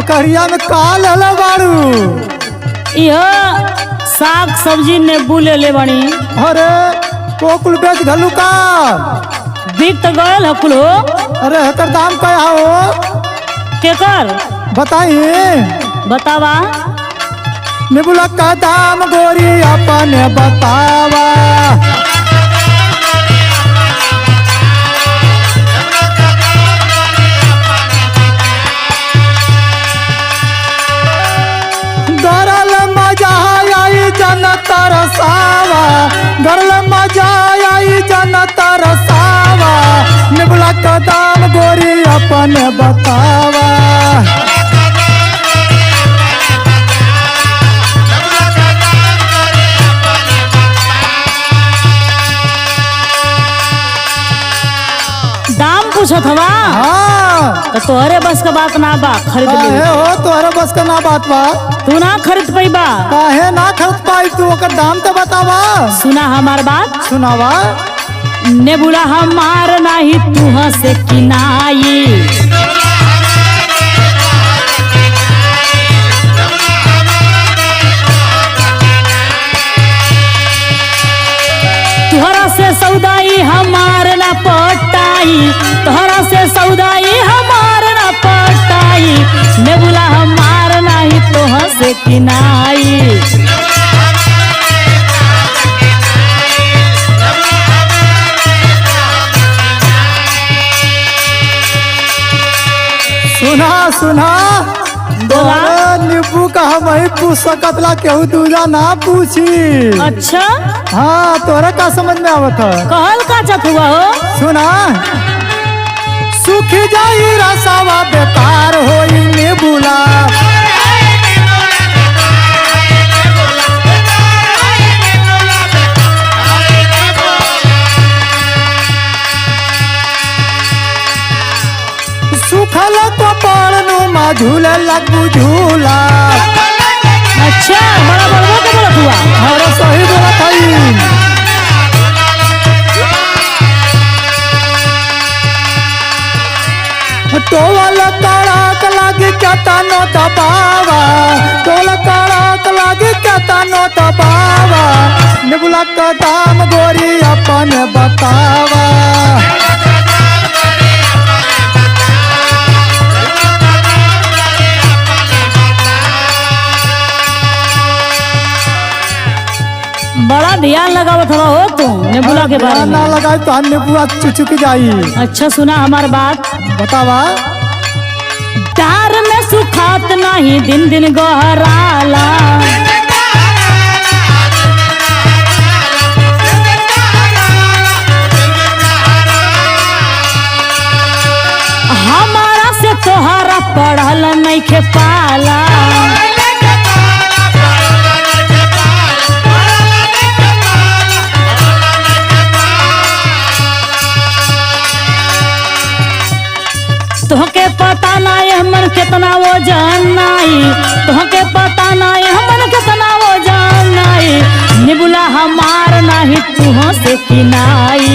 टोकरिया में का लेला बारू? यह साग सब्जी ने बुले ले बनी। अरे कोकुल बेच घलू का? बिक तो गयल हकुल हो। अरे हकर दाम क्या हो? केकर बताई। बतावा। निबुला का दाम गोरी अपने बतावा। गरल मजा आई जन तरसावा, गरल मजा आई जन तरसावा। निबुला का दाम गोरी अपने बतावा। दाम पूछत हवा? हाँ तो तोहरे बस का बात ना बा खरीद ले। काहे हो तोहरे बस का ना बात बा? तू ना खरीद पैबा। काहे ना खरीद पाई तू? ओकर दाम तो बतावा। सुना हमार बात। सुनावा। नेबुला हमार नाही तुहा से किनाई। तुहरा से सौदाई हमार ना पटाई, तुहरा से सौदाई हमार ना पटाई। नेबुला हमार नाही तुहा से किनाई। सुना सुना। बोला। नींबू का हम ही पूछ सकत ला, केहू दूजा ना पूछी। अच्छा हाँ तोरा का समझ में आवत है? कहल का चत हुआ हो? सुना। सूख जाई रसावा बेकार होई नींबूला। सुखल कपाल नुमा झूले लगू झूला। अच्छा बड़ा बड़वा के बोलत हुआ। अरे सही बोलत हई। टोल कड़ाक लागी केतनो दबावा, टोल कड़ाक लागी केतनो दबावा। निबुला का दाम गोरी अपने बतावा। बड़ा ध्यान लगावत हवा हो तू नेबुला के बारे ना में। लगाई तो नींबुआ चुचुक जाई। अच्छा सुना हमार बात। बतावा। डार में सुखात नहीं दिन दिन गहराला। हमारा से तोहरा पढ़ल नहीं खे पाला। तोहके पता नहीं हमन कितना वो जान नहीं, तोहके पता नहीं हमन कितना वो जान नहीं। निबुला हमार नहीं तुह से किनाई।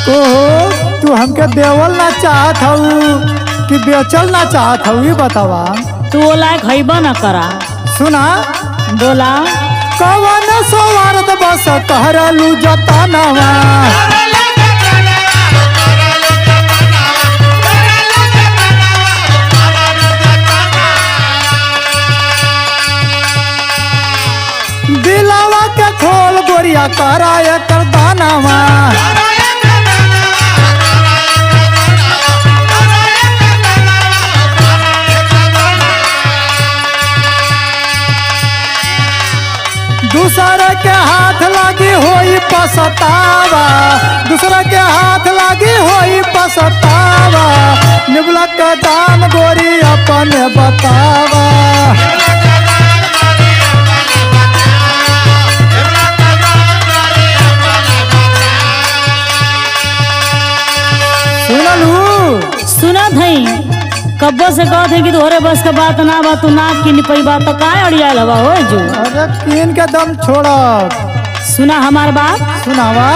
ओहो तू हमके देवल ना चाहत हऊ कि बेचल ना चाहत हऊ? ये बतावा। तू वो लायक हैबा न करा। सुना। बोला। कवन सवारत बस कहरलू जतनवा। दिलावा के खोल गोरिया कराए कर दानवा। दूसरे के हाथ लागी होई पछतावा, दूसरे के हाथ लागी होई पछतावा। निबुला का दाम गोरी अपने बतावा। सुनलू। सुना थई कब्बो से कहत है कि तोहरे बस के बात ना बा, तू ना किन पैबा तो काहे अड़ियाल हवा हो जो। अरे किन के दम छोड़। सुना हमार बात। सुनावा।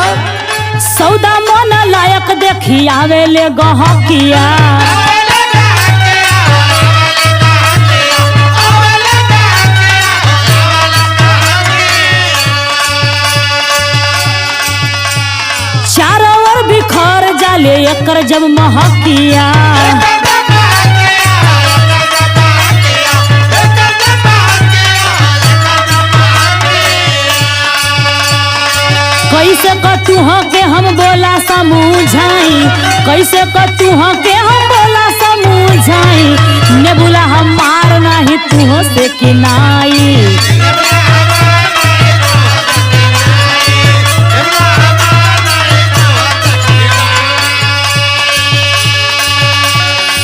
सौदा मन लायक देखी आवे ले गहकिया, चारों ओर बिखर जाले एकर जब महकिया। कैसे कतुह के हम बोला समझाई, कैसे कतुह के हम बोला समझाई, नेबुला हमार नाही तुह से किनाई।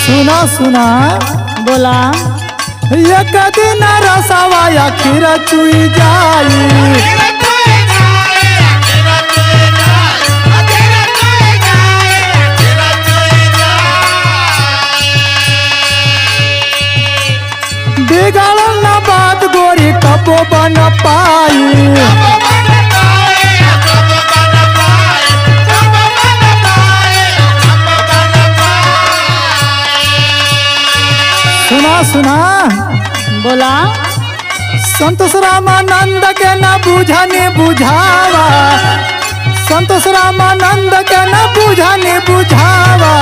सुना सुना। बोला। एक दिन रसवा आखिर चुई जाई, बिगड़ल न बात गोरी कबो बन पाई। सुना सुना। बोला। संतोष रामानंद के न बुझाने बुझावा, संतोष रामानंद के न बुझाने बुझावा,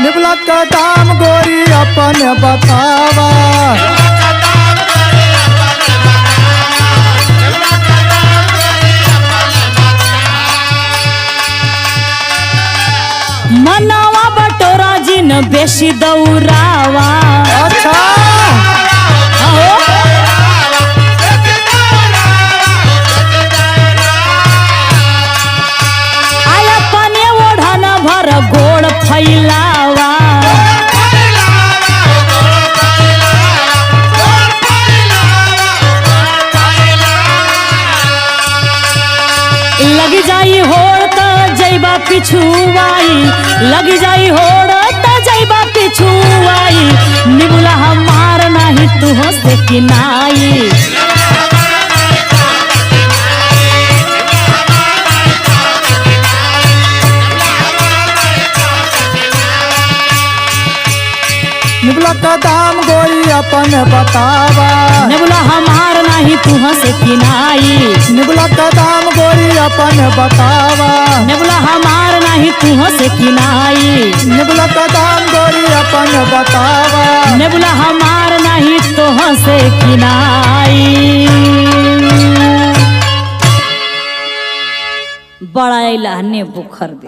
निबला का दाम गोरी अपन बतावा। मनावा बटोरा जिन बेसी दौरावा। अच्छा। आया पने ओढ़न भर गोड़ फैलावा। लग जाई होड़ त जैबा पिछुआई, लग जाई होड़ त जैबा पिछुआई, निबुला हमार नाही तुह से किनाई। निबला का दाम गोरी अपन बतावा, नेबुला हमार नाही तुह से किनाई। निबला का दाम गोरी अपन बतावा, नेबुला हमार नाही तुह से किनाई। निबला का दाम गोरी अपन बतावा, नेबुला हमार नाही तुह से किनाई। बड़ा इलाह ने बुखर दे।